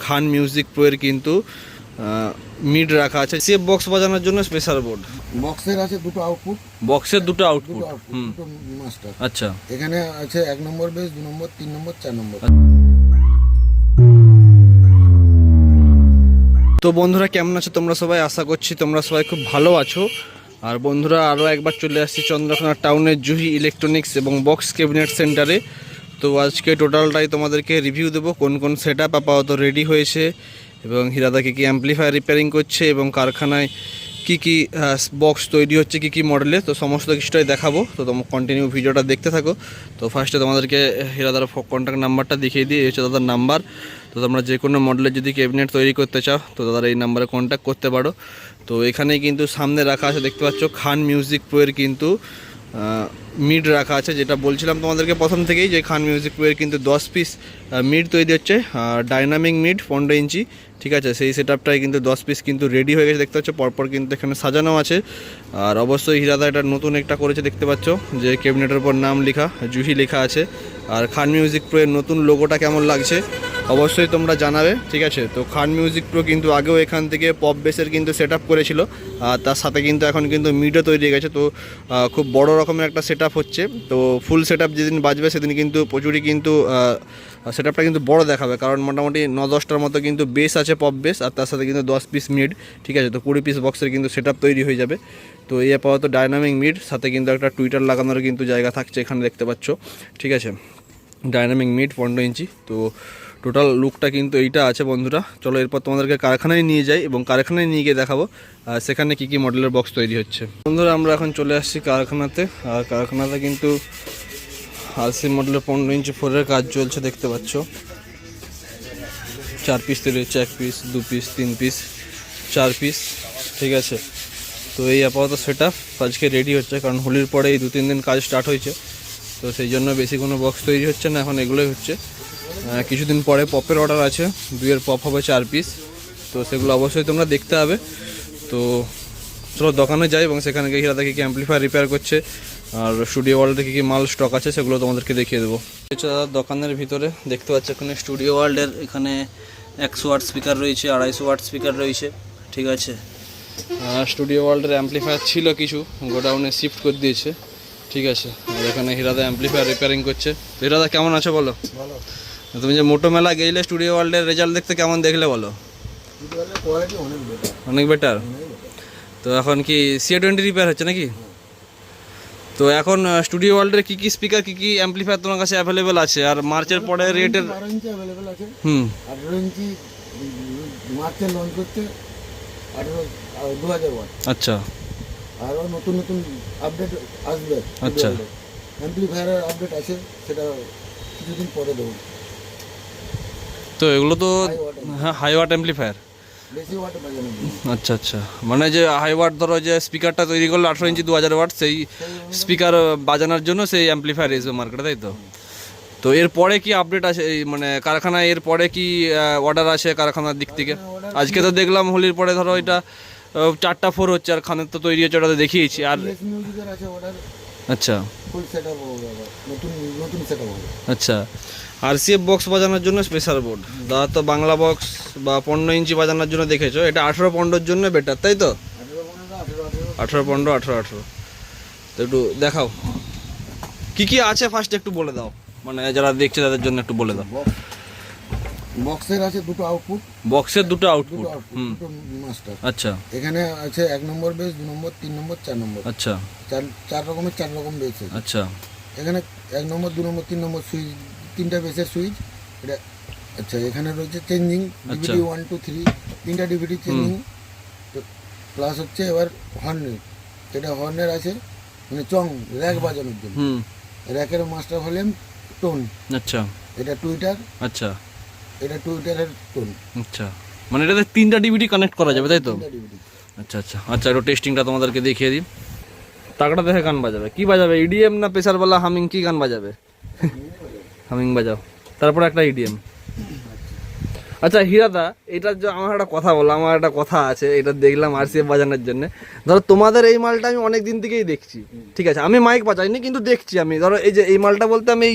খান music pro এর কিন্তু mid রাখা আছে, সেফ বক্স বাজানোর জন্য স্পেশাল বোর্ড। বক্সের আছে দুটো আউটপুট, বক্সের দুটো আউটপুট, দুটো মাস্টার। আচ্ছা, এখানে আছে 1 নম্বর বেস, 2 নম্বর, 3 নম্বর, 4 নম্বর। তো বন্ধুরা কেমন আছো তোমরা সবাই? আশা করছি তোমরা সবাই খুব ভালো আছো। আর বন্ধুরা আরও একবার চলে আসছি চন্দ্রকোনা টাউনের জুহি ইলেকট্রনিক্স এবং বক্স ক্যাবিনেট সেন্টারে। তো আজকে টোটালটাই তোমাদেরকে রিভিউ দেবো, কোন কোন সেট আপ আপাতত রেডি হয়েছে এবং হিরাদা কী কী অ্যাম্পলিফায়ার রিপেয়ারিং করছে এবং কারখানায় কি কি বক্স তৈরি হচ্ছে কি কি মডেলে, তো সমস্ত কিছুটাই দেখাবো। তো তোমরা কন্টিনিউ ভিডিওটা দেখতে থাকো। তো ফার্স্টে তোমাদেরকে হিরাদার কন্ট্যাক্ট নাম্বারটা দেখিয়ে দিই, এই হচ্ছে দাদার নাম্বার। তো তোমরা যে কোনো মডেলের যদি ক্যাবিনেট তৈরি করতে চাও তো দাদার এই নাম্বারে কন্ট্যাক্ট করতে পারো। তো এখানেই কিন্তু সামনে রাখা আছে, দেখতে পাচ্ছ খান মিউজিক প্রো এর কিন্তু মিড রাখা আছে, যেটা বলছিলাম তোমাদেরকে প্রথম থেকেই যে খান মিউজিক প্রো এর কিন্তু 10 পিস মিড তৈরি হচ্ছে, ডাইনামিক মিড 15 ইঞ্চি, ঠিক আছে। সেই সেট আপটাই কিন্তু 10 পিস কিন্তু রেডি হয়ে গেছে, দেখতে পাচ্ছ পরপর কিন্তু এখানে সাজানো আছে। আর অবশ্যই হিরাদা এটা নতুন একটা করেছে, দেখতে পাচ্ছ যে ক্যাবিনেটের উপর নাম লেখা জুহি লেখা আছে। আর খান মিউজিক প্রো এর নতুন লোগোটা কেমন লাগছে অবশ্যই তোমরা জানাবে, ঠিক আছে। তো খান মিউজিক প্রো কিন্তু আগেও এখান থেকে পপ বেসের কিন্তু সেট আপ করেছিল, আর তার সাথে কিন্তু এখন কিন্তু মিডও তৈরি হয়ে গেছে। তো খুব বড় রকমের একটা সেট আপ হচ্ছে। তো ফুল সেট আপ যেদিন বাজবে সেদিন কিন্তু প্রচুরই কিন্তু সেট আপটা কিন্তু বড়ো দেখাবে, কারণ মোটামুটি 9-10টার মতো কিন্তু বেস আছে, পপ বেস, আর তার সাথে কিন্তু 10 পিস মিড, ঠিক আছে। তো 20 পিস বক্সের কিন্তু সেট আপ তৈরি হয়ে যাবে। তো এই আপাতত ডাইনামিক মিড, সাথে কিন্তু একটা টুইটার লাগানোর কিন্তু জায়গা থাকছে এখানে, দেখতে পাচ্ছ, ঠিক আছে। ডাইনামিক মিড 15 ইঞ্চি। তো টোটাল লুকটা কিন্তু এইটা আছে বন্ধুরা। চলো এরপর তোমাদেরকে কারখানায় নিয়ে যাই এবং কারখানায় নিয়ে গিয়ে দেখাবো সেখানে কি কি মডেলের বক্স তৈরি হচ্ছে। বন্ধুরা আমরা এখন চলে আসছি কারখানাতে, আর কারখানাতে কিন্তু আরসি মডেলের 15 ইঞ্চি 4-এর কাজ চলছে, দেখতে পাচ্ছ। 4 পিস তৈরি হচ্ছে, 1 পিস, 2 পিস, 3 পিস, 4 পিস, ঠিক আছে। তো এই আপাতত সেট আপ আজকে রেডি হচ্ছে, কারণ হোলির পরে এই 2-3 দিন কাজ স্টার্ট হয়েছে। তো সেই জন্য বেশি কোনো বক্স তৈরি হচ্ছে না, এখন এগুলোই হচ্ছে। কিছুদিন পরে পপের অর্ডার আছে, 2-এর পপ হবে 4 পিস। তো সেগুলো অবশ্যই তোমরা দেখতে হবে। তো চলো দোকানে যাই এবং সেখানে গিয়ে হিরাদা কী কী অ্যাম্পলিফায়ার রিপেয়ার করছে আর স্টুডিও ওয়ার্ল্ডে কী কী মাল স্টক আছে সেগুলো তোমাদেরকে দেখিয়ে দেবো। দোকানের ভিতরে দেখতে পাচ্ছ এখানে স্টুডিও ওয়ার্ল্ডের এখানে 100 ওয়াট স্পিকার রয়েছে, 250 ওয়াট স্পিকার রয়েছে, ঠিক আছে। স্টুডিও ওয়ার্ল্ডের অ্যাম্পলিফায়ার ছিল কিছু, গোডাউনে শিফট করে দিয়েছে, ঠিক আছে। আর এখানে হিরাদা অ্যাম্পলিফায়ার রিপেয়ারিং করছে। তো হিরাদা কেমন আছো বলো? ভালো। তুমি যে মোটো মেলা গেলে স্টুডিও ওয়ার্ল্ডের রেজাল্ট দেখতে কেমন দেখলে বলো? কোয়ালিটি অনেক বেটার, অনেক বেটার। তো এখন কি C20 রিপেয়ার হচ্ছে নাকি? তো এখন স্টুডিও ওয়ার্ল্ডের কী কী স্পিকার কী কী অ্যাম্পলিফায়ার তোমার কাছে অ্যাভেলেবেল আছে? আর মার্চের পরে রেটের 12 ইঞ্চি অ্যাভেলেবেল আছে, 18 ইঞ্চি মার্চে লঞ্চ করতে 2000 ওয়াট। আচ্ছা, আরও নতুন নতুন আপডেট আসবে। আচ্ছা, অ্যাম্পলিফায়ারের আপডেট আছে, সেটা কিছুদিন পরে দেবো। তো এগুলো তো হ্যাঁ হাই ওয়াট অ্যাম্পলিফায়ার, বেশি ওয়াট বাজানো। আচ্ছা আচ্ছা, মানে যে হাই ওয়াট ধরো যে স্পিকারটা তৈরি করলো 18 ইঞ্চি 2000 ওয়াট, সেই স্পিকার বাজানোর জন্য সেই অ্যাম্পলিফায়ার এসবে মার্কেটে, তাই তো? তো এরপরে কি আপডেট আছে এই মানে কারখানায়, এরপরে কি অর্ডার আছে কারখানার দিক থেকে? আজকে তো দেখলাম হোলির পরে ধরো এটা 4টা 4 হচ্ছে, আর খানের তো তৈরি হচ্ছে, ওটা তো দেখিয়েছি। আর মিউজিকের আছে অর্ডার, আচ্ছা, ফুল সেটআপ হবে, নতুন নতুন সেটআপ হবে। আচ্ছা, আর সিএফ বক্স বাজানোর জন্য স্পেশাল বোর্ড। দাদা তো বাংলা বক্স বা 15 ইঞ্চি বাজানোর জন্য দেখেছো, এটা 18-15-এর জন্য বেটার, তাই তো? 18-15, 18-18। তো একটু দেখাও কি কি আছে, ফার্স্ট একটু বলে দাও, মানে যারা দেখছে তাদের জন্য একটু বলে দাও। বক্সের আছে দুটো আউটপুট, বক্সের দুটো আউটপুট, দুটো মাস্টার। আচ্ছা, এখানে আছে 1 নম্বর বেস, 2 নম্বর, 3 নম্বর, 4 নম্বর। আচ্ছা, চার রকমের 4 রকম বেস আছে। আচ্ছা, এখানে 1 নম্বর, 2 নম্বর, 3 নম্বর সুইচ, 3টা বেসের সুইচ এটা। আচ্ছা, এখানে রয়েছে চেঞ্জিং ডিভিডি 1 2 3, 3টা ডিভিডি চেঞ্জিং। তো প্লাস হচ্ছে এবার হর্নের, এটা হর্নের আছে মানে চং র্যাক বাজানোর জন্য। র্যাকের মাস্টার ভলিউম টোন, আচ্ছা, এটা টুইটার, আচ্ছা, এটা টুইটারের টোন। আচ্ছা, মানে এটাতে 3টা ডিভিডি কানেক্ট করা যাবে, তাই তো? 3টা ডিভিডি। আচ্ছা আচ্ছা আচ্ছা, একটু টেস্টিংটা তোমাদেরকে দেখিয়ে দিই। তাকড়া দেখে গান বাজাবে, কি বাজাবে? ইডিএম না প্রেসারওয়ালা হামিং, কি গান বাজাবে? হামিং বাজাও, তারপরে একটা ইডিএম। আচ্ছা হিরাদা, এটা যে আমার একটা কথা বলো, আমার একটা কথা আছে, এটা দেখলাম আরসিএফ বাজানোর জন্য। ধরো তোমাদের এই মালটা আমি অনেক দিন থেকেই দেখছি, ঠিক আছে। আমি মাইক বাজাইনি কিন্তু দেখছি আমি, ধরো এই যে এই মালটা বলতে আমি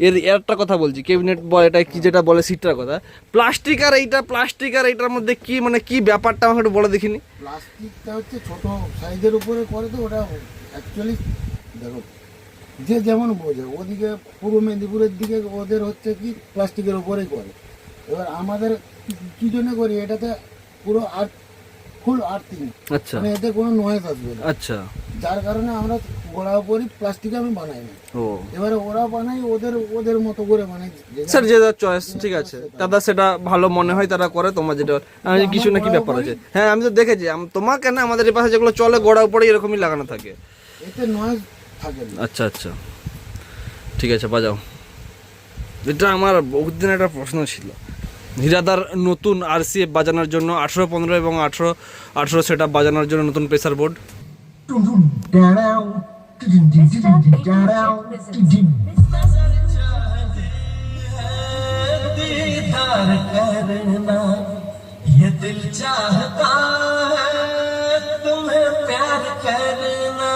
এর একটা কথা বলছি, ক্যাবিনেট বল এটা কি যেটা বলে সিটটার কথা, প্লাস্টিক আর এইটার মধ্যে কি মানে কি ব্যাপারটা আমাকে একটু বলে দেখিনি। প্লাস্টিকটা হচ্ছে ছোট সাইজের উপরে করে, তো ওটা অ্যাকচুয়ালি দেখো যে যেমন বোঝে, ওদিকে পূর্ব মেদিনীপুরের দিকে ওদের হচ্ছে কি প্লাস্টিকের উপরেই করে। এবার আমাদের কি জন্য করি, এটাতে পুরো ফুল আর্থিং, আচ্ছা মানে এতে কোনো নয়েজ আসবে না, আচ্ছা যার কারণে আমরা গোড়া উপরই প্লাস্টিক আমি বানাই না। ও এবারে ওরা বানাই ওদের ওদের মতো করে বানাই, স্যার যে চয়েস ঠিক আছে, দাদা সেটা ভালো মনে হয় তারা করে, তোমার যেটা আমি কিছু না কি ব্যাপার আছে। হ্যাঁ আমি তো দেখেছি, তোমার কেন আমাদের এই পাশে যেগুলো চলে গোড়া উপরে এরকমই লাগানো থাকে। এতে নয়েজ থাকে না। আচ্ছা আচ্ছা ঠিক আছে বাজাও। এটা আমার বহুত দিন একটা প্রশ্ন ছিল, হীরাদার নতুন RCF বাজানোর জন্য 18-15 এবং 18 সেট আপ বাজানোর জন্য নতুন প্রেসার বোর্ড। ये दिल चाहता है तुम्हें प्यार करना।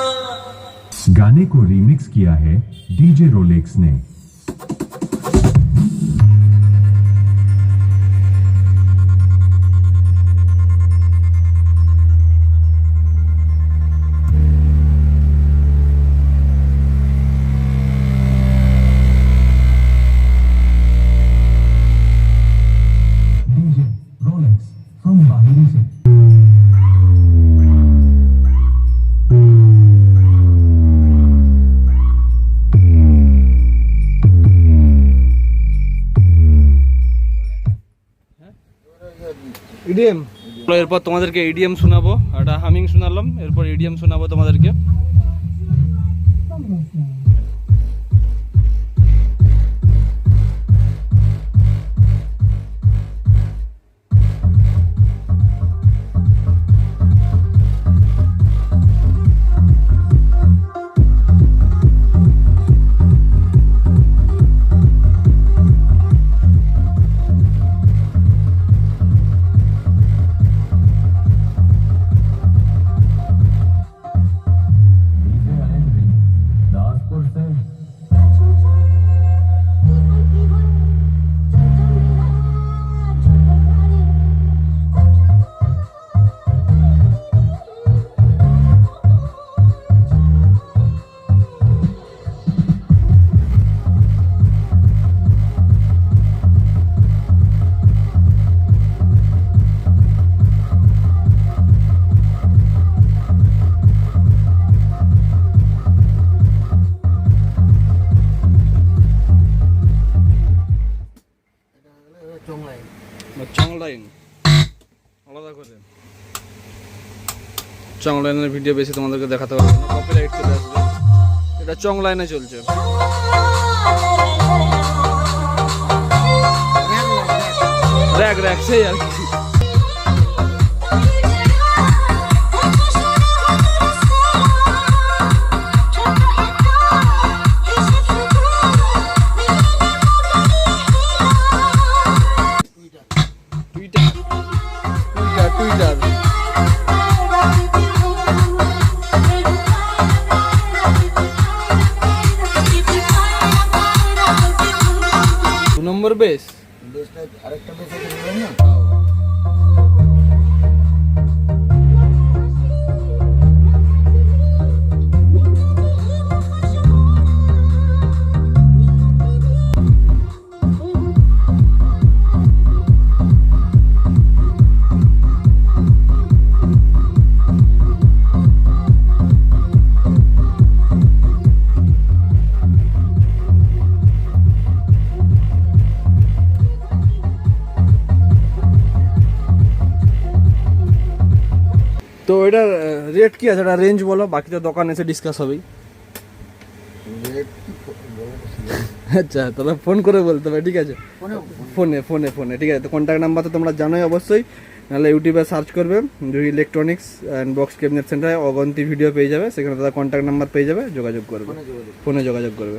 गाने को रीमिक्स किया है डीजे रोलेक्स ने। डीजे रोलेक्स फ्रॉम बाहिरी से। ইডিএম, এরপর তোমাদেরকে ইডিএম শোনাবো, একটা হামিং শোনালাম, এরপর ইডিএম শোনাবো তোমাদেরকে। চংলাইন আলাদা করে, চংলাইনের ভিডিও বেশি তোমাদেরকে দেখাতে পারবো না, কপিরাইট চলে আসবে। এটা চংলাইনে চলছে। র‍্যাক র‍্যাক সেই আর কি। টুইটার 2 নম্বর বেস, বেসটা আরেকটা বেস আছে বললাম না। তো এটার রেট কি আছে, এটা রেঞ্জ বলো, বাকি তো দোকান এসে ডিসকাস হবেই। রেট বলো আচ্ছা তাহলে ফোন করে বলতে হবে, ঠিক আছে? ফোনে ফোনে ফোনে ঠিক আছে। তো কন্ট্যাক্ট নাম্বার তো তোমরা জানোই অবশ্যই, নাহলে ইউটিউবে সার্চ করবে Juhi electronics and box cabinet সেন্টারে অগন্তি ভিডিও পেয়ে যাবে, সেখানে তারা কন্ট্যাক্ট নাম্বার পেয়ে যাবে, যোগাযোগ করবে, ফোনে যোগাযোগ করবে।